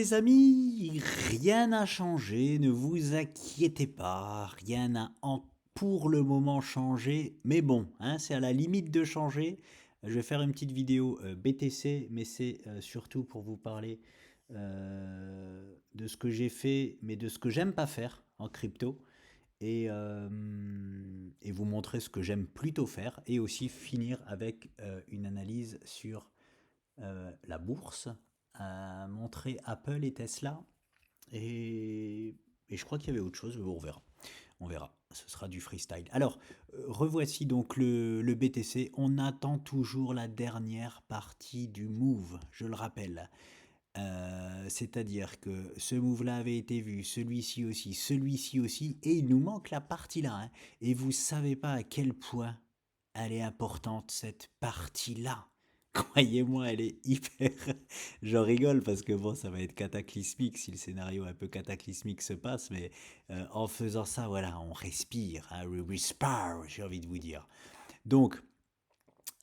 les amis, rien n'a changé, ne vous inquiétez pas, rien n'a pour le moment changé, mais bon, hein, c'est à la limite de changer. Je vais faire une petite vidéo BTC, mais c'est surtout pour vous parler de ce que j'ai fait, mais de ce que j'aime pas faire en crypto, et vous montrer ce que j'aime plutôt faire, et aussi finir avec une analyse sur la bourse, a montré Apple et Tesla, et je crois qu'il y avait autre chose, mais bon, on verra. On verra, ce sera du freestyle. Alors, revoici donc le BTC. On attend toujours la dernière partie du move, je le rappelle. C'est-à-dire que ce move-là avait été vu, celui-ci aussi, et il nous manque la partie là, hein. Et vous savez pas à quel point elle est importante, cette partie-là. Croyez-moi, elle est hyper... J'en rigole parce que bon, ça va être cataclysmique si le scénario un peu cataclysmique se passe, mais en faisant ça, voilà, on respire, hein, we respire, j'ai envie de vous dire. Donc,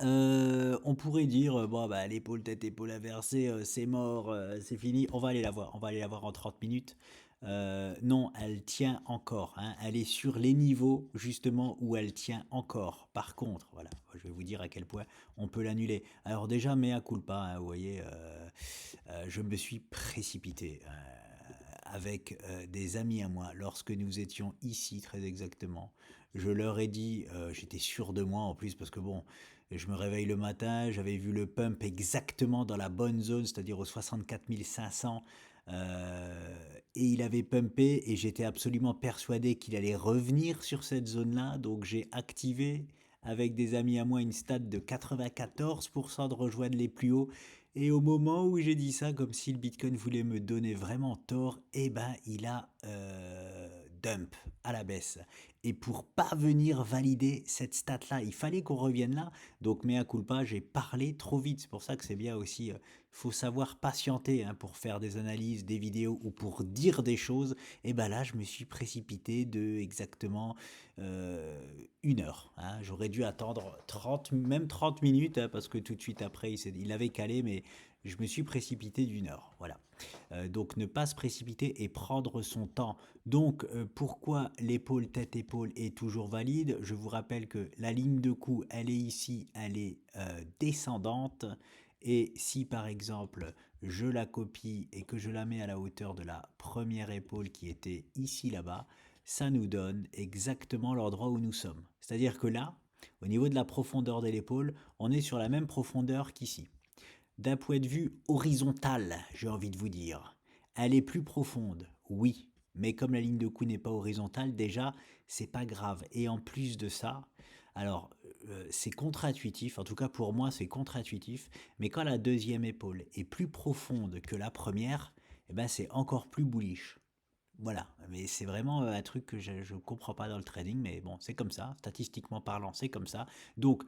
on pourrait dire, bon, bah, l'épaule, tête, épaule inversée, c'est mort, c'est fini, on va aller la voir, on va aller la voir en 30 minutes. Non, elle tient encore, hein, elle est sur les niveaux justement où elle tient encore. Par contre, voilà, je vais vous dire à quel point on peut l'annuler. Alors déjà, mea culpa, hein, vous voyez, je me suis précipité avec des amis à moi lorsque nous étions ici très exactement. Je leur ai dit, j'étais sûr de moi en plus parce que bon, je me réveille le matin, j'avais vu le pump exactement dans la bonne zone, c'est-à-dire aux 64 500. Et il avait pumpé et j'étais absolument persuadé qu'il allait revenir sur cette zone-là. Donc j'ai activé avec des amis à moi une stat de 94% de rejoindre les plus hauts. Et au moment où j'ai dit ça, comme si le Bitcoin voulait me donner vraiment tort, eh ben il a dump à la baisse. Et pour pas venir valider cette stat-là, il fallait qu'on revienne là. Donc mea culpa, j'ai parlé trop vite. C'est pour ça que c'est bien aussi, il faut savoir patienter, hein, pour faire des analyses, des vidéos ou pour dire des choses. Et ben là, je me suis précipité de exactement 1 heure, hein. J'aurais dû attendre 30, même 30 minutes, hein, parce que tout de suite après, il avait calé, mais je me suis précipité d'1 heure. Voilà. Donc ne pas se précipiter et prendre son temps. Donc pourquoi l'épaule tête-épaule est toujours valide? Je vous rappelle que la ligne de coup, elle est ici, elle est descendante. Et si par exemple je la copie et que je la mets à la hauteur de la première épaule qui était ici là-bas, ça nous donne exactement l'endroit où nous sommes. C'est-à-dire que là, au niveau de la profondeur de l'épaule, on est sur la même profondeur qu'ici. D'un point de vue horizontal, j'ai envie de vous dire, elle est plus profonde, oui, mais comme la ligne de coup n'est pas horizontale, déjà, c'est pas grave. Et en plus de ça, alors c'est contre-intuitif, en tout cas pour moi c'est contre-intuitif, mais quand la deuxième épaule est plus profonde que la première, eh ben c'est encore plus bullish. Voilà, mais c'est vraiment un truc que je ne comprends pas dans le trading, mais bon, c'est comme ça, statistiquement parlant, c'est comme ça. Donc,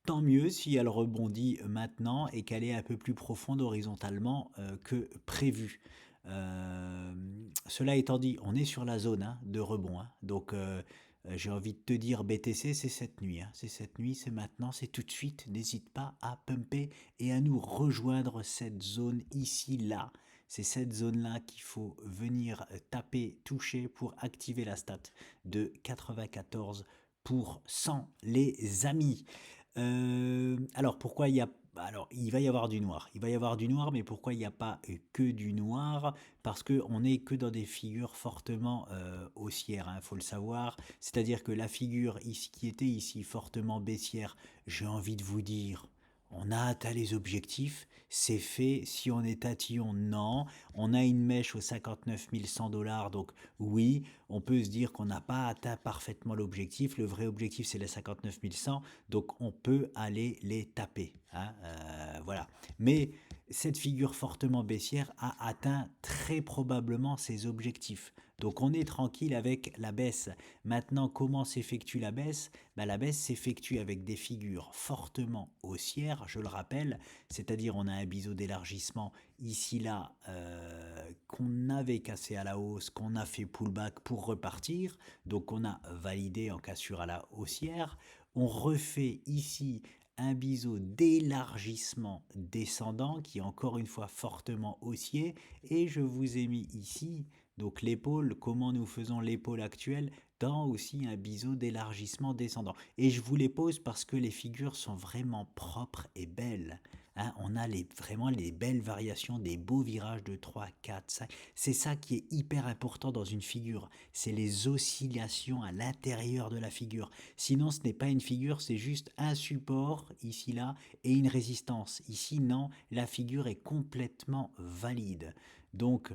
tant mieux si elle rebondit maintenant et qu'elle est un peu plus profonde horizontalement que prévu. Euh, Cela étant dit, on est sur la zone, hein, de rebond, hein. Donc j'ai envie de te dire, BTC, c'est cette nuit, hein. C'est cette nuit, c'est maintenant, c'est tout de suite. N'hésite pas à pumper et à nous rejoindre cette zone ici, là. C'est cette zone-là qu'il faut venir taper, toucher pour activer la stat de 94%, les amis. Alors pourquoi il y a... Alors il va y avoir du noir, il va y avoir du noir, mais pourquoi il n'y a pas que du noir? Parce qu'on n'est que dans des figures fortement haussières, il faut le savoir. C'est-à-dire que la figure ici, qui était ici fortement baissière, j'ai envie de vous dire, on a atteint les objectifs, c'est fait. Si on est tatillon, non. On a une mèche aux 59 100 $, donc oui, on peut se dire qu'on n'a pas atteint parfaitement l'objectif. Le vrai objectif, c'est les 59 100, donc on peut aller les taper, hein, voilà. Mais cette figure fortement baissière a atteint très probablement ses objectifs. Donc on est tranquille avec la baisse. Maintenant, comment s'effectue la baisse? La baisse s'effectue avec des figures fortement haussières, je le rappelle, c'est-à-dire on a un biseau d'élargissement ici là qu'on avait cassé à la hausse, qu'on a fait pullback pour repartir, donc on a validé en cassure à la haussière. On refait ici un biseau d'élargissement descendant qui est encore une fois fortement haussier et je vous ai mis ici donc l'épaule, comment nous faisons l'épaule actuelle dans aussi un biseau d'élargissement descendant. Et je vous les pose parce que les figures sont vraiment propres et belles. Hein, on a vraiment les belles variations, des beaux virages de 3, 4, 5. C'est ça qui est hyper important dans une figure. C'est les oscillations à l'intérieur de la figure. Sinon, ce n'est pas une figure, c'est juste un support, ici, là, et une résistance. Ici, non, la figure est complètement valide. Donc,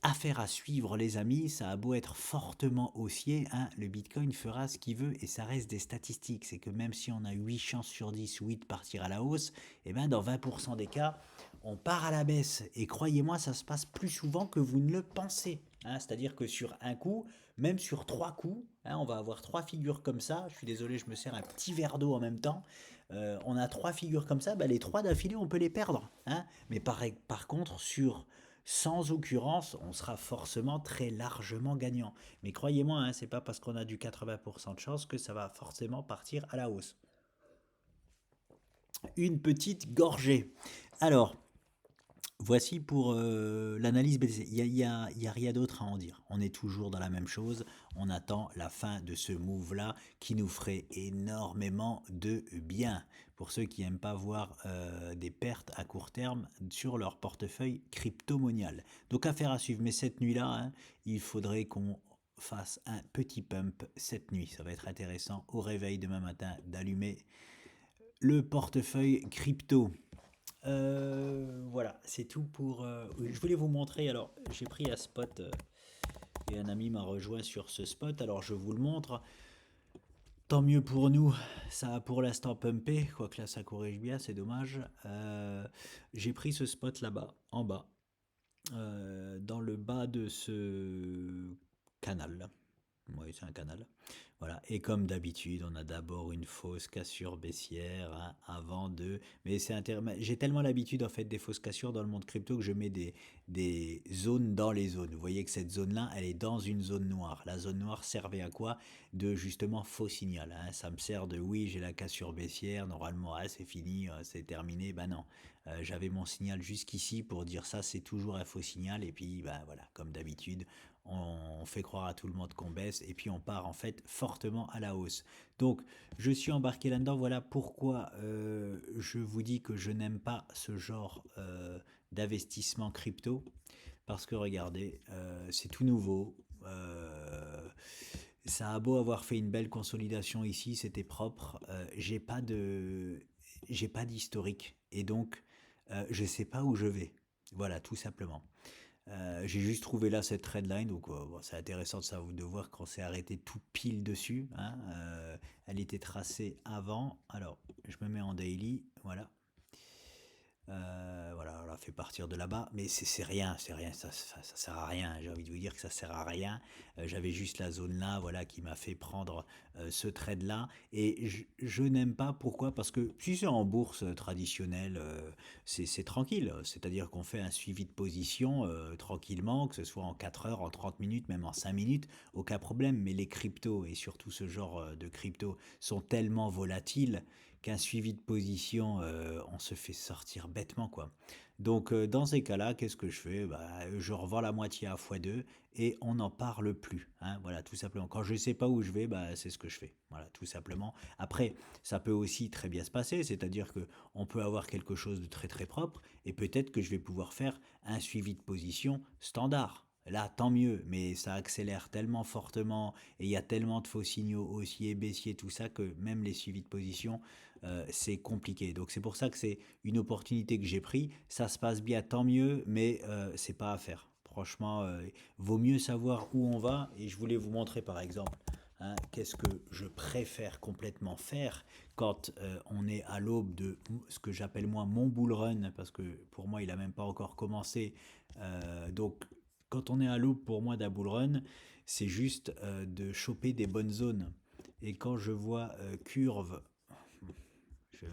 affaire à suivre les amis, ça a beau être fortement haussier, hein, le Bitcoin fera ce qu'il veut et ça reste des statistiques. C'est que même si on a 8 chances sur 10, 8 de partir à la hausse, et ben dans 20% des cas, on part à la baisse. Et croyez-moi, ça se passe plus souvent que vous ne le pensez. Hein, c'est-à-dire que sur un coup, même sur 3 coups, hein, on va avoir 3 figures comme ça. Je suis désolé, je me sers un petit verre d'eau en même temps. On a 3 figures comme ça, bah, les 3 d'affilée, on peut les perdre. Hein. Mais par contre, sans occurrence, on sera forcément très largement gagnant. Mais croyez-moi, hein, c'est pas parce qu'on a du 80% de chance que ça va forcément partir à la hausse. Une petite gorgée. Alors, voici pour l'analyse BTC. Il y a rien d'autre à en dire. On est toujours dans la même chose. On attend la fin de ce move-là qui nous ferait énormément de bien pour ceux qui n'aiment pas voir des pertes à court terme sur leur portefeuille crypto-monial. Donc affaire à suivre. Mais cette nuit-là, hein, il faudrait qu'on fasse un petit pump cette nuit. Ça va être intéressant au réveil demain matin d'allumer le portefeuille crypto. Voilà, c'est tout pour. Je voulais vous montrer. Alors, j'ai pris un spot et un ami m'a rejoint sur ce spot. Alors, je vous le montre. Tant mieux pour nous. Ça a pour l'instant pumpé. Quoique là, ça corrige bien, c'est dommage. J'ai pris ce spot là-bas, en bas, dans le bas de ce canal. Oui, c'est un canal. Voilà. Et comme d'habitude, on a d'abord une fausse cassure baissière hein, avant de. Mais j'ai tellement l'habitude en fait des fausses cassures dans le monde crypto que je mets des zones dans les zones. Vous voyez que cette zone-là, elle est dans une zone noire. La zone noire servait à quoi? De justement faux signal. Hein. Ça me sert de oui, j'ai la cassure baissière. Normalement, ah, c'est fini, c'est terminé. Ben non. J'avais mon signal jusqu'ici pour dire ça, c'est toujours un faux signal. Et puis, ben voilà, comme d'habitude, on fait croire à tout le monde qu'on baisse et puis on part en fait fortement à la hausse. Donc je suis embarqué là-dedans, voilà pourquoi je vous dis que je n'aime pas ce genre d'investissement crypto, parce que regardez, c'est tout nouveau. Ça a beau avoir fait une belle consolidation ici, c'était propre, j'ai pas d'historique et donc je sais pas où je vais. Voilà, tout simplement. J'ai juste trouvé là cette trendline, donc bon, c'est intéressant de voir qu'on s'est arrêté tout pile dessus. Hein, elle était tracée avant. Alors, je me mets en daily, voilà. Voilà, on l'a fait partir de là-bas, mais c'est rien, ça sert à rien. J'ai envie de vous dire que ça sert à rien. J'avais juste la zone là, voilà, qui m'a fait prendre ce trade là, et je n'aime pas. Pourquoi? Parce que si c'est en bourse traditionnelle, c'est tranquille. C'est-à-dire qu'on fait un suivi de position tranquillement, que ce soit en 4 heures, en 30 minutes, même en 5 minutes, aucun problème. Mais les cryptos et surtout ce genre de cryptos sont tellement volatiles qu'un suivi de position, on se fait sortir bêtement, quoi. Donc, dans ces cas-là, qu'est-ce que je fais? Bah, je revends la moitié à x2 et on n'en parle plus. Hein, voilà, tout simplement. Quand je ne sais pas où je vais, bah, c'est ce que je fais. Voilà, tout simplement. Après, ça peut aussi très bien se passer, c'est-à-dire que on peut avoir quelque chose de très très propre et peut-être que je vais pouvoir faire un suivi de position standard. Là, tant mieux, mais ça accélère tellement fortement et il y a tellement de faux signaux haussiers, baissiers, tout ça, que même les suivis de position, c'est compliqué. Donc c'est pour ça que c'est une opportunité que j'ai pris. Ça se passe bien, tant mieux, mais c'est pas à faire. Franchement, vaut mieux savoir où on va. Et je voulais vous montrer par exemple, hein, qu'est-ce que je préfère complètement faire quand on est à l'aube de ce que j'appelle moi mon bull run, parce que pour moi il a même pas encore commencé. Donc quand on est à l'aube pour moi d'un bull run, c'est juste de choper des bonnes zones. Et quand je vois curve, je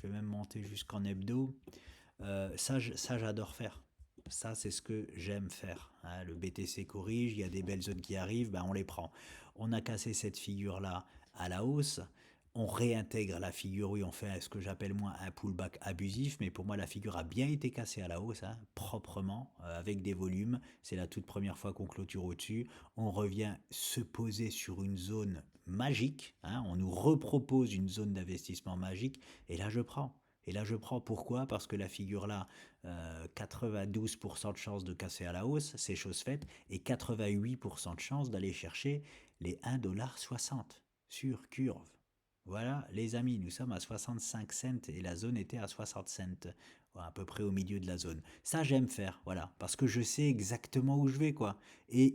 vais même monter jusqu'en hebdo. Ça, j'adore faire. Ça, c'est ce que j'aime faire. Hein, le BTC corrige, il y a des belles zones qui arrivent, ben on les prend. On a cassé cette figure-là à la hausse. On réintègre la figure, oui, on fait ce que j'appelle moi un pullback abusif, mais pour moi la figure a bien été cassée à la hausse, hein, proprement, avec des volumes. C'est la toute première fois qu'on clôture au-dessus. On revient se poser sur une zone magique, hein, on nous repropose une zone d'investissement magique, et là je prends. Et là je prends pourquoi? Parce que la figure là, 92% de chances de casser à la hausse, c'est chose faite, et 88% de chances d'aller chercher les 1,60$ sur curve. Voilà, les amis, nous sommes à 65 cents et la zone était à 60 cents, voilà, à peu près au milieu de la zone. Ça, j'aime faire, voilà, parce que je sais exactement où je vais, quoi. Et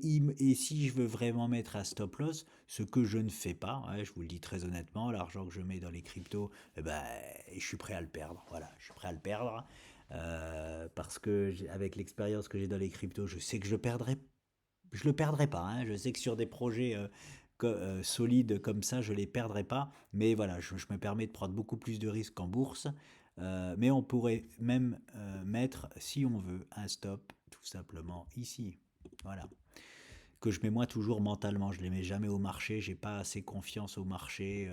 si je veux vraiment mettre un stop loss, ce que je ne fais pas, ouais, je vous le dis très honnêtement, l'argent que je mets dans les cryptos, eh ben, je suis prêt à le perdre, voilà, je suis prêt à le perdre, parce que avec l'expérience que j'ai dans les cryptos, je sais que je le perdrai pas, hein. Je sais que sur des projets solides comme ça, je les perdrai pas. Mais voilà, je me permets de prendre beaucoup plus de risques qu'en bourse. Mais on pourrait même mettre, si on veut, un stop tout simplement ici. Voilà. Que je mets moi toujours mentalement. Je ne les mets jamais au marché. J'ai pas assez confiance au marché.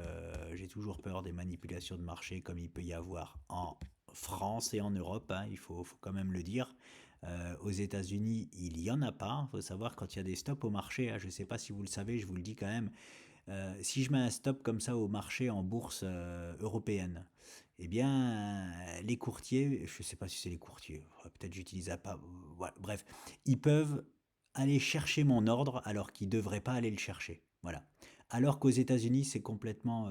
J'ai toujours peur des manipulations de marché comme il peut y avoir en France et en Europe, hein, faut quand même le dire. Aux États-Unis, il y en a pas. Il faut savoir quand il y a des stops au marché, hein, je ne sais pas si vous le savez, je vous le dis quand même. Si je mets un stop comme ça au marché en bourse européenne, eh bien, les courtiers, je ne sais pas si c'est les courtiers, peut-être j'utilise pas, voilà, bref, ils peuvent aller chercher mon ordre alors qu'ils ne devraient pas aller le chercher. Voilà. Alors qu'aux États-Unis, c'est complètement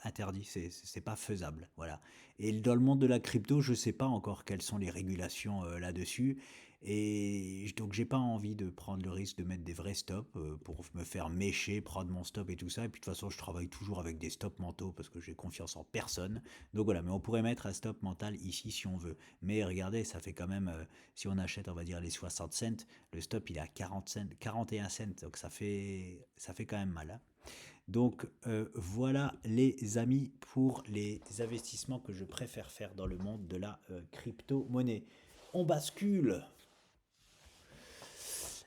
interdit, c'est pas faisable. Voilà. Et dans le monde de la crypto, je ne sais pas encore quelles sont les régulations là-dessus. Et donc j'ai pas envie de prendre le risque de mettre des vrais stops pour me faire mécher, prendre mon stop et tout ça. Et puis de toute façon, je travaille toujours avec des stops mentaux parce que j'ai confiance en personne. Donc voilà, mais on pourrait mettre un stop mental ici si on veut. Mais regardez, ça fait quand même, si on achète, on va dire les 60 cents, le stop il est à 40 cents, 41 cents. Donc ça fait quand même mal, hein. Donc voilà les amis pour les investissements que je préfère faire dans le monde de la crypto-monnaie. On bascule.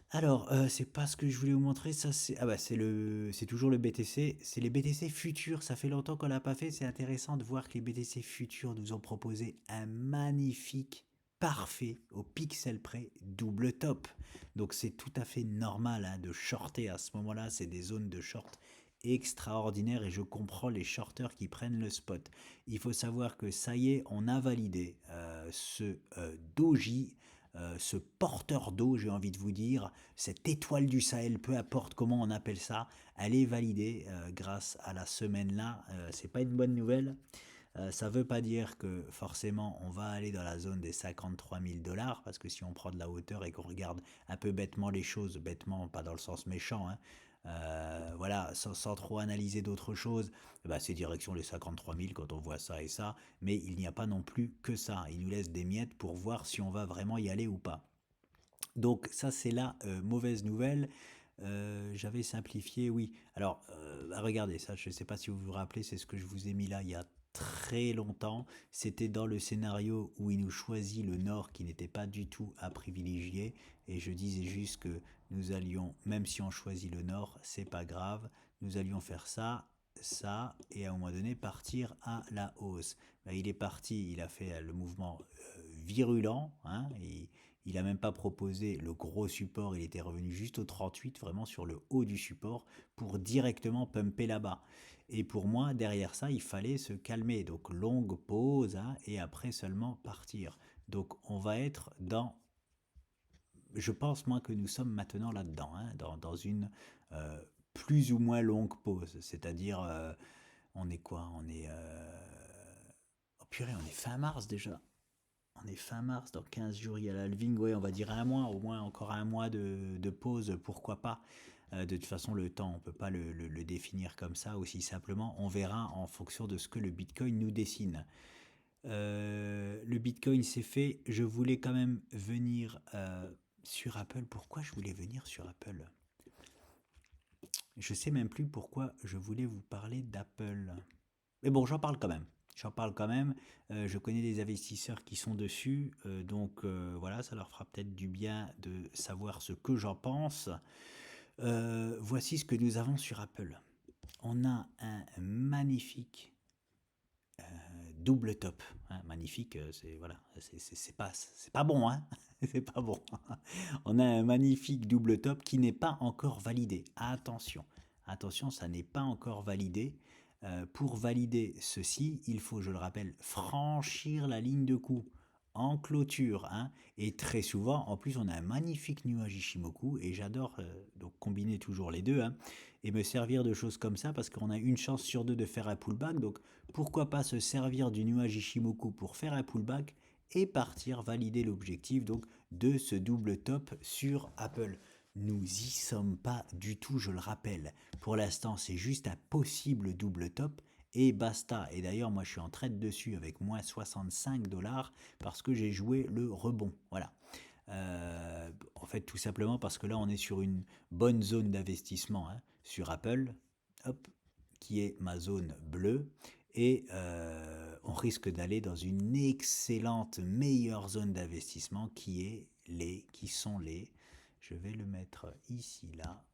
Alors, c'est pas ce que je voulais vous montrer, ça c'est ah bah c'est toujours le BTC, c'est les BTC futurs, ça fait longtemps qu'on l'a pas fait, c'est intéressant de voir que les BTC futurs nous ont proposé un magnifique, parfait, au pixel près, double top. Donc c'est tout à fait normal hein, de shorter à ce moment-là, c'est des zones de short extraordinaires et je comprends les shorters qui prennent le spot. Il faut savoir que ça y est, on a validé ce doji, ce porteur d'eau, j'ai envie de vous dire, cette étoile du Sahel, peu importe comment on appelle ça, elle est validée grâce à la semaine là. C'est pas une bonne nouvelle. Ça veut pas dire que forcément on va aller dans la zone des 53 000 dollars parce que si on prend de la hauteur et qu'on regarde un peu bêtement les choses, bêtement pas dans le sens méchant, hein, voilà, sans trop analyser d'autres choses, bah, c'est direction les 53 000 quand on voit ça et ça, mais il n'y a pas non plus que ça. Il nous laisse des miettes pour voir si on va vraiment y aller ou pas. Donc ça c'est la mauvaise nouvelle. J'avais simplifié, oui. Alors, regardez, ça, je ne sais pas si vous vous rappelez, c'est ce que je vous ai mis là il y a très longtemps. C'était dans le scénario où il nous choisit le nord qui n'était pas du tout à privilégier. Et je disais juste que nous allions, même si on choisit le nord, c'est pas grave, nous allions faire ça, ça, et à un moment donné partir à la hausse. Ben, il est parti, il a fait le mouvement virulent, hein, et il n'a même pas proposé le gros support, il était revenu juste au 38, vraiment sur le haut du support, pour directement pumper là-bas. Et pour moi, derrière ça, il fallait se calmer. Donc longue pause, hein, et après seulement partir. Donc on va être dans... Je pense moi que nous sommes maintenant là-dedans, hein, dans une plus ou moins longue pause. C'est-à-dire, on est quoi? On est... Oh purée, on est fin mars déjà. On est fin mars, dans 15 jours il y a l'halving, ouais, on va dire un mois, au moins encore un mois de pause, pourquoi pas. De toute façon, le temps, on ne peut pas le définir comme ça aussi simplement. On verra en fonction de ce que le Bitcoin nous dessine. Le Bitcoin c'est fait. Je voulais quand même venir sur Apple. Pourquoi je voulais venir sur Apple? Je sais même plus pourquoi je voulais vous parler d'Apple. Mais bon, j'en parle quand même. J'en parle quand même. Je connais des investisseurs qui sont dessus. Donc voilà, ça leur fera peut-être du bien de savoir ce que j'en pense. Voici ce que nous avons sur Apple. on a un magnifique double top. Hein, magnifique, c'est voilà, c'est pas bon, hein. C'est pas bon. On a un magnifique double top qui n'est pas encore validé. Attention, attention, ça n'est pas encore validé. Pour valider ceci, il faut, je le rappelle, franchir la ligne de coup en clôture. Hein, et très souvent, en plus, on a un magnifique nuage Ishimoku et j'adore donc combiner toujours les deux. Hein, et me servir de choses comme ça parce qu'on a une chance sur deux de faire un pullback. Donc pourquoi pas se servir du nuage Ishimoku pour faire un pullback et partir valider l'objectif donc de ce double top sur Apple. Nous y sommes pas du tout, je le rappelle. Pour l'instant, c'est juste un possible double top et basta. Et d'ailleurs, moi, je suis en trade dessus avec moins 65 dollars parce que j'ai joué le rebond. Voilà. En fait, tout simplement parce que là, on est sur une bonne zone d'investissement hein, sur Apple, hop, qui est ma zone bleue. Et on risque d'aller dans une excellente, meilleure zone d'investissement qui sont les, je vais le mettre ici, là,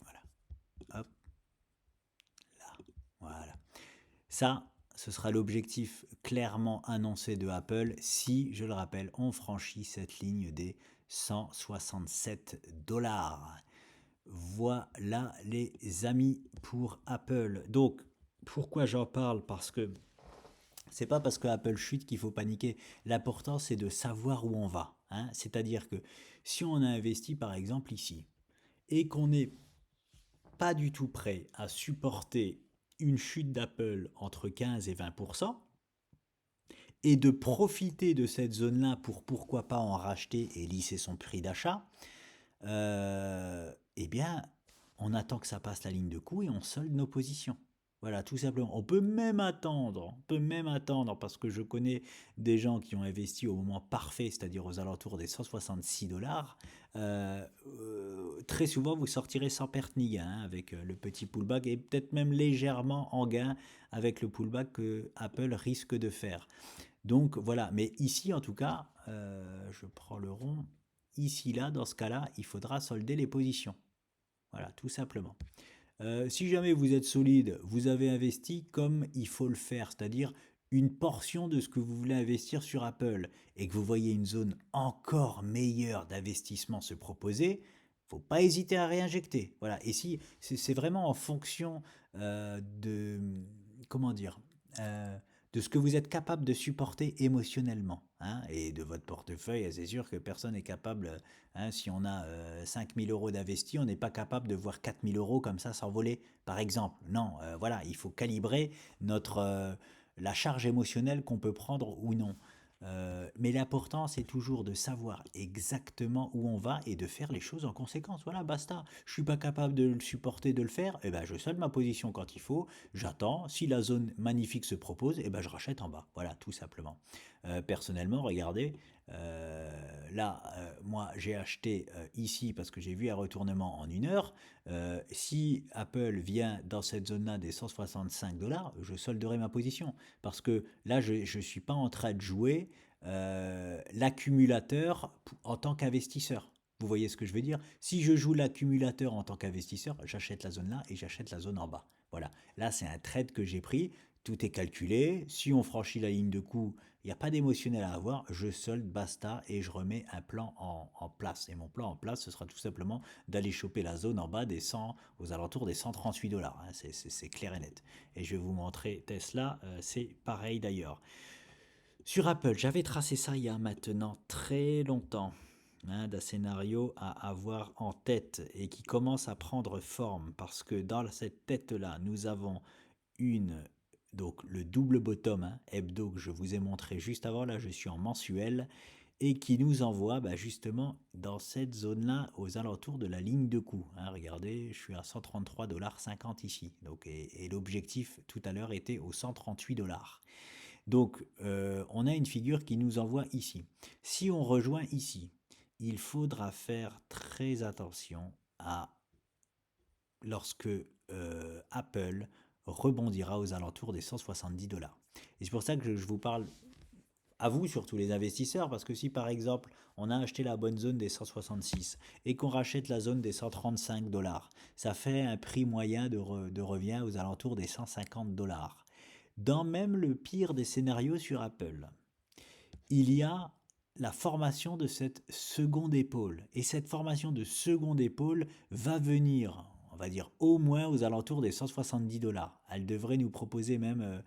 voilà, hop, là, voilà. Ça, ce sera l'objectif clairement annoncé de Apple si, je le rappelle, on franchit cette ligne des 167 dollars. Voilà les amis pour Apple. Donc, pourquoi j'en parle? Parce que c'est pas parce que Apple chute qu'il faut paniquer. L'important, c'est de savoir où on va. Hein. C'est-à-dire que si on a investi, par exemple, ici, et qu'on n'est pas du tout prêt à supporter une chute d'Apple entre 15 et 20%, et de profiter de cette zone-là pour pourquoi pas en racheter et lisser son prix d'achat, eh bien, on attend que ça passe la ligne de coup et on solde nos positions. Voilà, tout simplement. On peut même attendre, parce que je connais des gens qui ont investi au moment parfait, c'est-à-dire aux alentours des 166 dollars. Très souvent, vous sortirez sans perte ni gain hein, avec le petit pullback et peut-être même légèrement en gain avec le pullback que Apple risque de faire. Donc voilà, mais ici en tout cas, je prends le rond. Ici, là, dans ce cas-là, il faudra solder les positions. Voilà, tout simplement. Si jamais vous êtes solide, vous avez investi comme il faut le faire, c'est-à-dire une portion de ce que vous voulez investir sur Apple et que vous voyez une zone encore meilleure d'investissement se proposer, faut pas hésiter à réinjecter. Voilà. Et si c'est vraiment en fonction de comment dire de ce que vous êtes capable de supporter émotionnellement hein, et de votre portefeuille, c'est sûr que personne n'est capable hein, si on a 5 000 euros d'investi, on n'est pas capable de voir 4 000 euros comme ça s'envoler, par exemple. Non, voilà, il faut calibrer la charge émotionnelle qu'on peut prendre ou non. Mais l'important, c'est toujours de savoir exactement où on va et de faire les choses en conséquence. Voilà, basta. Je suis pas capable de le supporter, de le faire. Eh ben, je solde ma position quand il faut. J'attends. Si la zone magnifique se propose, eh ben, je rachète en bas. Voilà, tout simplement. Personnellement, regardez, là, moi, j'ai acheté ici parce que j'ai vu un retournement en 1 heure. Si Apple vient dans cette zone-là des 165 dollars, je solderai ma position. Parce que là, je ne suis pas en train de jouer l'accumulateur en tant qu'investisseur. Vous voyez ce que je veux dire? Si je joue l'accumulateur en tant qu'investisseur, j'achète la zone là et j'achète la zone en bas. Voilà. Là, c'est un trade que j'ai pris. Tout est calculé. Si on franchit la ligne de coup, il n'y a pas d'émotionnel à avoir. Je solde, basta, et je remets un plan en place. Et mon plan en place, ce sera tout simplement d'aller choper la zone en bas des 100, aux alentours des 138 dollars. Hein. C'est clair et net. Et je vais vous montrer Tesla, c'est pareil d'ailleurs. Sur Apple, j'avais tracé ça il y a maintenant très longtemps, hein, d'un scénario à avoir en tête et qui commence à prendre forme parce que dans cette tête-là, nous avons une, donc le double bottom hein, hebdo que je vous ai montré juste avant, là je suis en mensuel, et qui nous envoie bah, justement dans cette zone-là aux alentours de la ligne de coup. Hein, regardez, je suis à 133,50 ici. Donc, et l'objectif tout à l'heure était aux 138 dollars. Donc, on a une figure qui nous envoie ici. Si on rejoint ici, il faudra faire très attention à lorsque Apple rebondira aux alentours des 170 dollars. Et c'est pour ça que je vous parle à vous surtout les investisseurs, parce que si par exemple on a acheté la bonne zone des 166 et qu'on rachète la zone des 135 dollars, ça fait un prix moyen de revient aux alentours des 150 dollars. Dans même le pire des scénarios sur Apple, il y a la formation de cette seconde épaule. Et cette formation de seconde épaule va venir, on va dire, au moins aux alentours des 170 dollars. Elle devrait nous proposer même,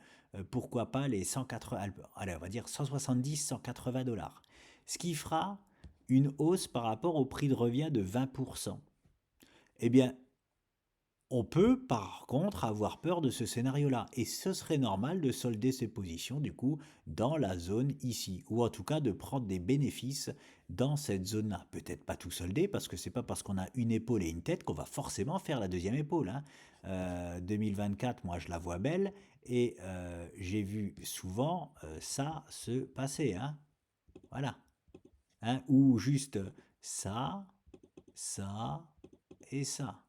pourquoi pas, les 180, allez, on va dire 170, 180 dollars. Ce qui fera une hausse par rapport au prix de revient de 20%. Eh bien, on peut par contre avoir peur de ce scénario-là et ce serait normal de solder ses positions du coup dans la zone ici ou en tout cas de prendre des bénéfices dans cette zone-là. Peut-être pas tout solder parce que c'est pas parce qu'on a une épaule et une tête qu'on va forcément faire la deuxième épaule, hein. 2024, moi je la vois belle et j'ai vu souvent ça se passer, hein. Voilà, hein. Ou juste ça, ça et ça.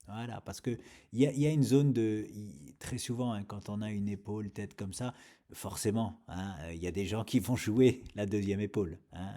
Voilà, parce que il y a une zone très souvent, hein, quand on a une épaule, tête comme ça, forcément, hein, il y a des gens qui vont jouer la deuxième épaule, hein,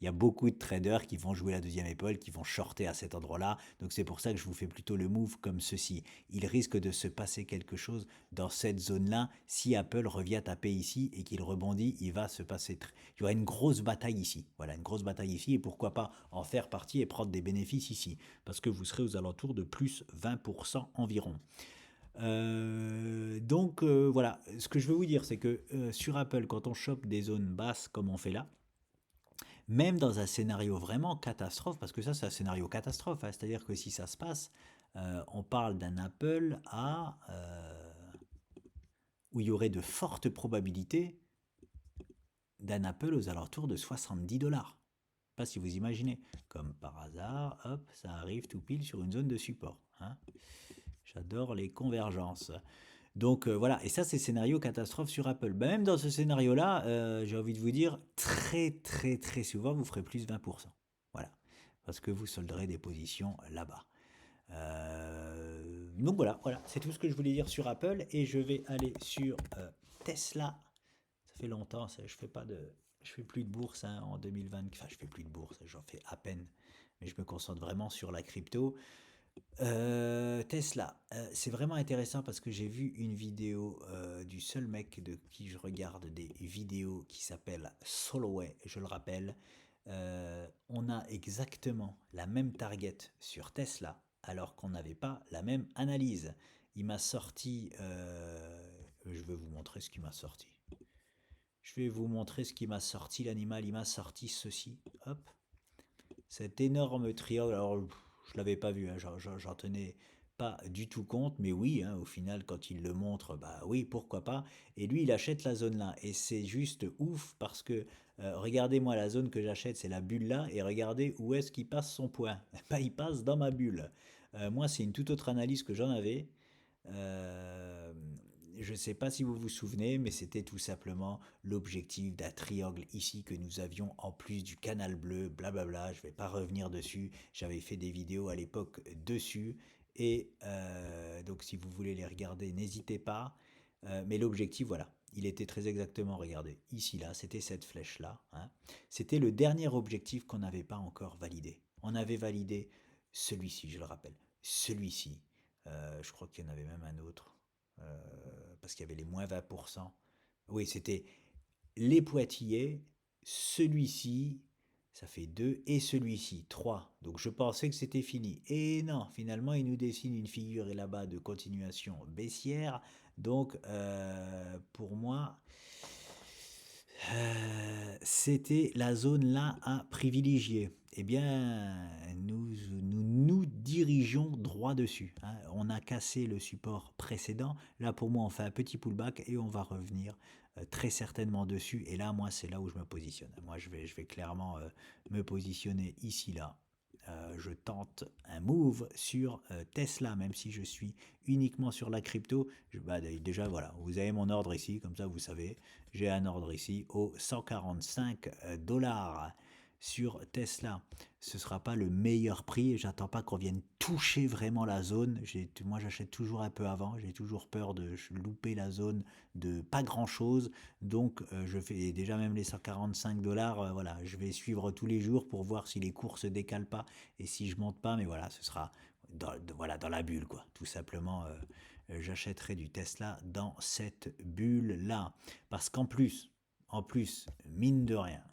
il y a beaucoup de traders qui vont jouer la deuxième épaule, qui vont shorter à cet endroit-là. Donc c'est pour ça que je vous fais plutôt le move comme ceci. Il risque de se passer quelque chose dans cette zone-là. Si Apple revient taper ici et qu'il rebondit, il va se passer... Il y aura une grosse bataille ici. Voilà, une grosse bataille ici. Et pourquoi pas en faire partie et prendre des bénéfices ici, parce que vous serez aux alentours de plus 20% environ. Voilà, ce que je veux vous dire, c'est que sur Apple, quand on chope des zones basses comme on fait là, même dans un scénario vraiment catastrophe, parce que ça c'est un scénario catastrophe, hein, c'est-à-dire que si ça se passe, on parle d'un Apple où il y aurait de fortes probabilités d'un Apple aux alentours de 70 dollars. Pas si vous imaginez. Comme par hasard, hop, ça arrive tout pile sur une zone de support, hein. J'adore les convergences. Donc voilà, et ça c'est scénario catastrophe sur Apple. Ben, même dans ce scénario-là, j'ai envie de vous dire, très très très souvent, vous ferez plus 20%. Voilà, parce que vous solderez des positions là-bas. Donc voilà, c'est tout ce que je voulais dire sur Apple, et je vais aller sur Tesla. Ça fait longtemps, je fais plus de bourse, hein, en 2020. Enfin, je fais plus de bourse, j'en fais à peine, mais je me concentre vraiment sur la crypto. Tesla, c'est vraiment intéressant parce que j'ai vu une vidéo du seul mec de qui je regarde des vidéos qui s'appelle Soloway, je le rappelle. On a exactement la même target sur Tesla alors qu'on n'avait pas la même analyse. Il m'a sorti, je vais vous montrer ce qu'il m'a sorti. Je vais vous montrer ce qui m'a sorti l'animal. Il m'a sorti ceci. Hop. Cet énorme triangle. Alors, je l'avais pas vu, hein, j'en tenais pas du tout compte, mais oui, hein, au final, quand il le montre, bah oui, pourquoi pas. Et lui, il achète la zone là. Et c'est juste ouf parce que regardez-moi la zone que j'achète, c'est la bulle là. Et regardez où est-ce qu'il passe son point. Bah, il passe dans ma bulle. Moi, c'est une toute autre analyse que j'en avais. Euh, je ne sais pas si vous vous souvenez, mais c'était tout simplement l'objectif d'un triangle ici que nous avions en plus du canal bleu, blablabla. Je ne vais pas revenir dessus. J'avais fait des vidéos à l'époque dessus. Et donc si vous voulez les regarder, n'hésitez pas. Mais l'objectif, voilà, il était très exactement, regardez, ici, là, c'était cette flèche-là, hein. C'était le dernier objectif qu'on n'avait pas encore validé. On avait validé celui-ci, je le rappelle, celui-ci. Je crois qu'il y en avait même un autre, parce qu'il y avait les moins 20%. Oui, c'était les Poitillés, celui-ci, ça fait 2, et celui-ci, 3. Donc je pensais que c'était fini. Et non, finalement, il nous dessine une figure là-bas de continuation baissière. Donc pour moi, c'était la zone là à privilégier. Eh bien, nous dirigeons droit dessus, hein. On a cassé le support précédent. Là, pour moi, on fait un petit pullback et on va revenir très certainement dessus. Et là, moi, c'est là où je me positionne. Moi, je vais clairement me positionner ici, là. Je tente un move sur Tesla, même si je suis uniquement sur la crypto. Bah, déjà, voilà, vous avez mon ordre ici, comme ça, vous savez. J'ai un ordre ici au 145 dollars. sur Tesla. Ce ne sera pas le meilleur prix et j'attends pas qu'on vienne toucher vraiment la zone. Moi, j'achète toujours un peu avant. J'ai toujours peur de louper la zone de pas grand-chose. Donc, je fais déjà même les 145 $. Voilà, je vais suivre tous les jours pour voir si les cours se décalent pas et si je monte pas. Mais voilà, ce sera voilà, dans la bulle, quoi. Tout simplement, j'achèterai du Tesla dans cette bulle-là. Parce qu'en plus, mine de rien,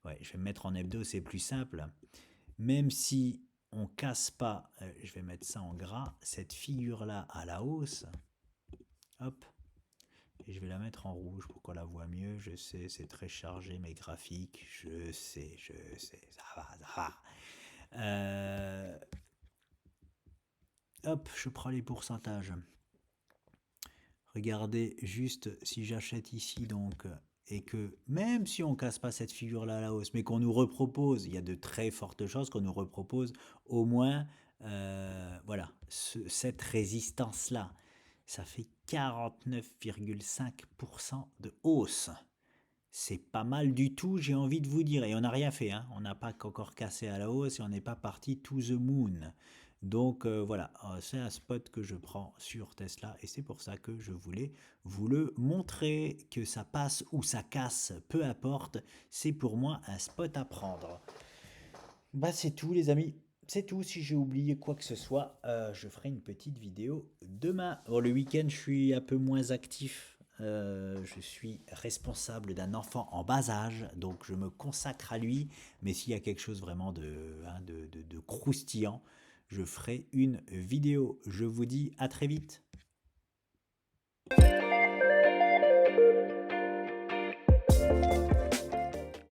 ouais, je vais me mettre en hebdo, c'est plus simple. Même si on casse pas, je vais mettre ça en gras, cette figure-là à la hausse, hop, et je vais la mettre en rouge pour qu'on la voit mieux. Je sais, c'est très chargé mes graphiques, je sais, ça va, ça va. Hop, je prends les pourcentages. Regardez juste si j'achète ici donc et que même si on casse pas cette figure là à la hausse mais qu'on nous repropose, il y a de très fortes chances qu'on nous repropose au moins voilà cette résistance là, ça fait 49,5% de hausse. C'est pas mal du tout, j'ai envie de vous dire. Et on n'a rien fait, hein. On n'a pas encore cassé à la hausse et on n'est pas parti to the moon. Donc voilà, c'est un spot que je prends sur Tesla et c'est pour ça que je voulais vous le montrer. Que ça passe ou ça casse, peu importe, c'est pour moi un spot à prendre. Bah c'est tout les amis, c'est tout. Si j'ai oublié quoi que ce soit, je ferai une petite vidéo demain. Bon, le week-end je suis un peu moins actif. Je suis responsable d'un enfant en bas âge, donc je me consacre à lui. Mais s'il y a quelque chose vraiment de croustillant, je ferai une vidéo. Je vous dis à très vite.